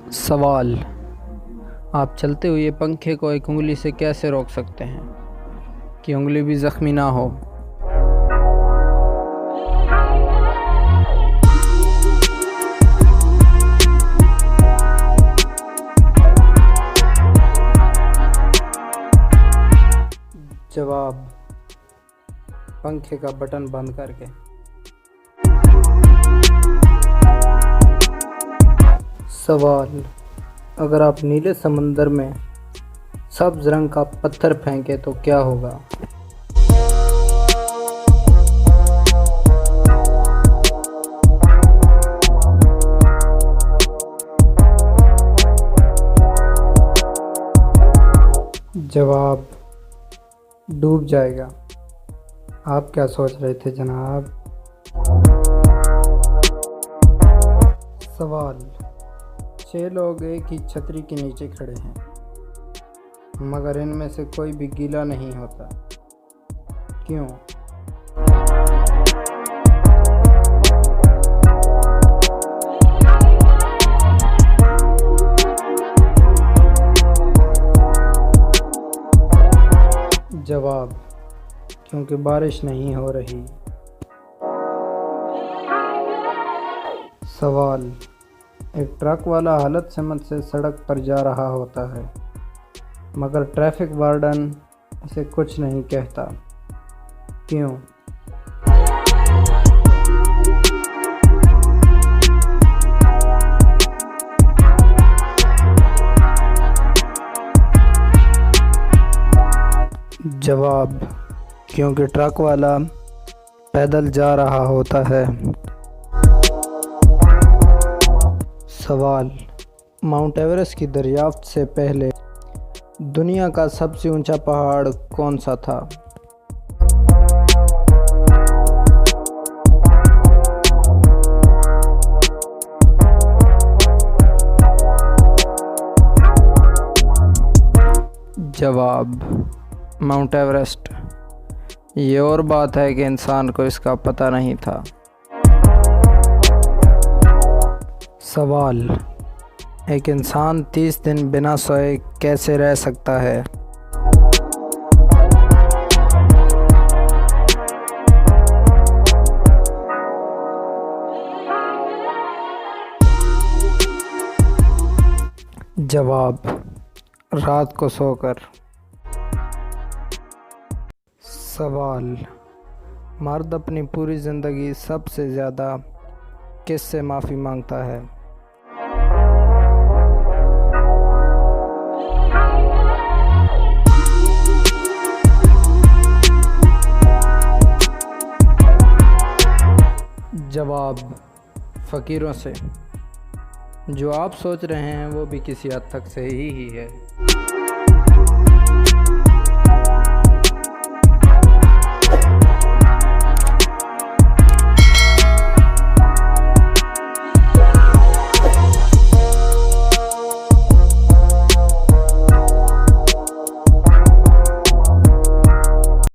सवाल। आप चलते हुए पंखे को एक उंगली से कैसे रोक सकते हैं कि उंगली भी ज़ख्मी ना हो? जवाब, पंखे का बटन बंद करके। सवाल। अगर आप नीले समंदर में सब्ज रंग का पत्थर फेंके तो क्या होगा? जवाब, डूब जाएगा। आप क्या सोच रहे थे जनाब? सवाल। 6 लोग एक ही छतरी के नीचे खड़े हैं मगर इनमें से कोई भी गीला नहीं होता, क्यों? जवाब, क्योंकि बारिश नहीं हो रही। सवाल। एक ट्रक वाला हालत समत से सड़क पर जा रहा होता है मगर ट्रैफिक वार्डन इसे कुछ नहीं कहता, क्यों? जवाब, क्योंकि ट्रक वाला पैदल जा रहा होता है। सवाल। माउंट एवरेस्ट की दरियाफ्त से पहले दुनिया का सबसे ऊंचा पहाड़ कौन सा था? जवाब, माउंट एवरेस्ट। ये और बात है कि इंसान को इसका पता नहीं था। सवाल। एक इंसान 30 दिन बिना सोए कैसे रह सकता है? जवाब, रात को सोकर। सवाल। मर्द अपनी पूरी ज़िंदगी सबसे ज़्यादा किससे माफ़ी मांगता है? जवाब, फ़कीरों से। जो आप सोच रहे हैं वो भी किसी हद तक सही ही है।